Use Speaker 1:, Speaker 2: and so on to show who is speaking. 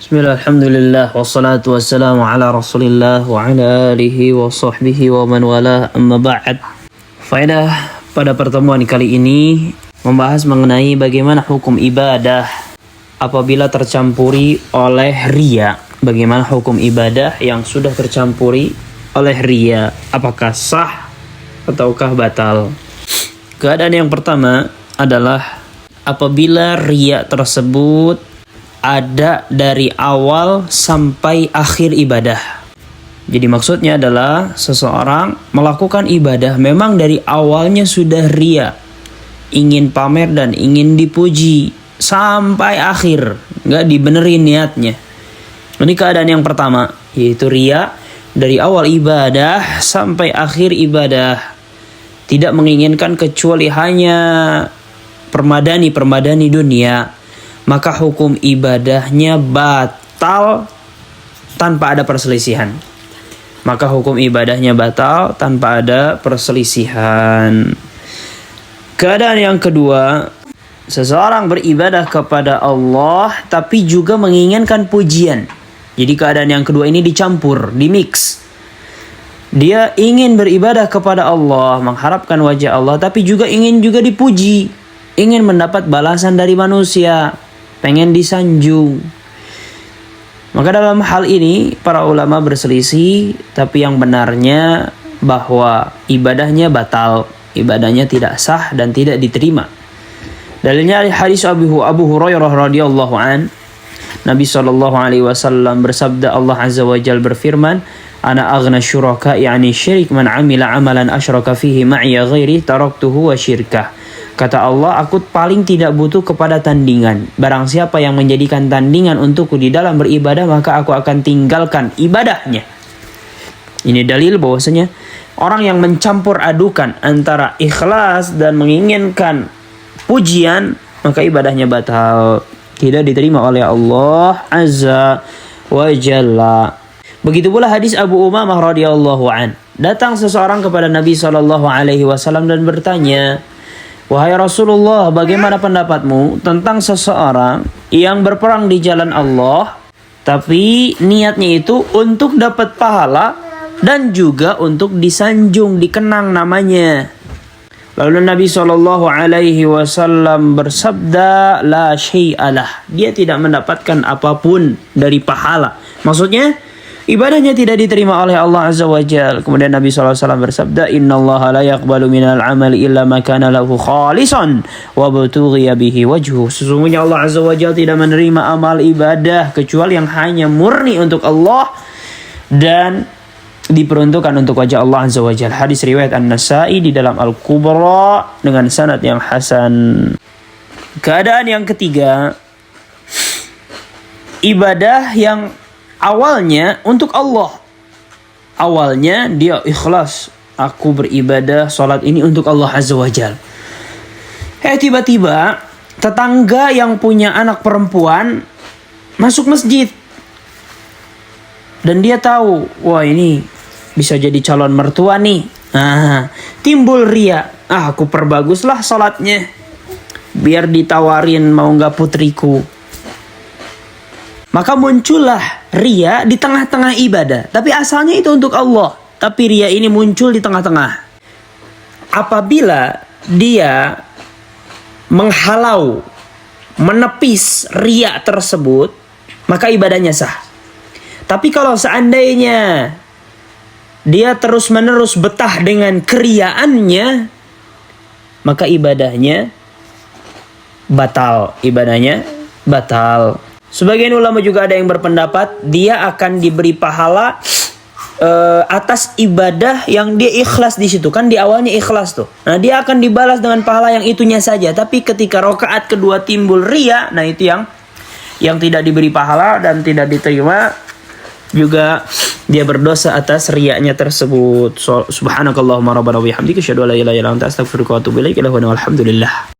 Speaker 1: Bismillah, alhamdulillah, wassalatu wassalamu ala rasulillah wa ala alihi wa sahbihi wa man wala amma ba'd. Faedah pada pertemuan kali ini membahas mengenai bagaimana hukum ibadah apabila tercampuri oleh riya. Bagaimana hukum ibadah yang sudah tercampuri oleh riya, apakah sah ataukah batal? Keadaan yang pertama adalah apabila riya tersebut ada dari awal sampai akhir ibadah. Jadi maksudnya adalah seseorang melakukan ibadah memang dari awalnya sudah riya, ingin pamer dan ingin dipuji sampai akhir, nggak dibenerin niatnya. Ini keadaan yang pertama, yaitu riya dari awal ibadah sampai akhir ibadah, tidak menginginkan kecuali hanya permadani dunia. Maka hukum ibadahnya batal tanpa ada perselisihan. Keadaan yang kedua, seseorang beribadah kepada Allah tapi juga menginginkan pujian. Jadi keadaan yang kedua ini dicampur, dimix. Dia ingin beribadah kepada Allah, mengharapkan wajah Allah, tapi juga ingin dipuji, ingin mendapat balasan dari manusia, pengen disanjung. Maka dalam hal ini para ulama berselisih, tapi yang benarnya bahwa ibadahnya batal, ibadahnya tidak sah dan tidak diterima. Dalilnya hadis Abu Hurairah radhiyallahu an, Nabi SAW bersabda, Allah Azza wa Jalla berfirman, Ana aghna syuraka yani syirik man amila amalan asyraka fihi ma'iya ghairi taraktuhu wa syirkah. Kata Allah, aku paling tidak butuh kepada tandingan. Barang siapa yang menjadikan tandingan untukku di dalam beribadah, maka aku akan tinggalkan ibadahnya. Ini dalil bahwasanya orang yang mencampur adukan antara ikhlas dan menginginkan pujian, maka ibadahnya batal, tidak diterima oleh Allah Azza wa Jalla. Begitu pula hadis Abu Umamah radhiyallahu an. Datang seseorang kepada Nabi SAW dan bertanya, Wahai Rasulullah, bagaimana pendapatmu tentang seseorang yang berperang di jalan Allah, tapi niatnya itu untuk dapat pahala dan juga untuk disanjung, dikenang namanya. Lalu Nabi SAW bersabda, La syai'alah. Dia tidak mendapatkan apapun dari pahala. Maksudnya, ibadahnya tidak diterima oleh Allah Azza wa Jalla. Kemudian Nabi SAW bersabda, Innallaha la yaqbalu minal amali illa ma kana lahu khalisan wa butughiya bihi wajhu. Sesungguhnya Allah Azza wa Jalla tidak menerima amal ibadah kecuali yang hanya murni untuk Allah dan diperuntukkan untuk wajah Allah Azza wa Jalla. Hadis riwayat An-Nasa'i di dalam Al-Kubra dengan sanad yang hasan. Keadaan yang ketiga, ibadah yang awalnya untuk Allah. Awalnya dia ikhlas, aku beribadah salat ini untuk Allah Azza wa Jalla. Tiba-tiba tetangga yang punya anak perempuan masuk masjid. Dan dia tahu, wah ini bisa jadi calon mertua nih. Timbul riya. Aku perbaguslah salatnya biar ditawarin mau enggak putriku. Maka muncullah riya di tengah-tengah ibadah. Tapi asalnya itu untuk Allah. Tapi riya ini muncul di tengah-tengah. Apabila dia menghalau, menepis riya tersebut, maka ibadahnya sah. Tapi kalau seandainya dia terus-menerus betah dengan keriyaannya, maka ibadahnya batal. Sebagian ulama juga ada yang berpendapat dia akan diberi pahala atas ibadah yang dia ikhlas di situ. Kan di awalnya ikhlas tuh. Nah, dia akan dibalas dengan pahala yang itunya saja. Tapi ketika rakaat kedua timbul riya, nah itu yang tidak diberi pahala dan tidak diterima, juga dia berdosa atas riyanya tersebut. Subhanakallahumma rabbana wa bihamdika asyhadu an la ilaha illa anta astaghfiruka wa atubu ilaik. Alhamdulillah.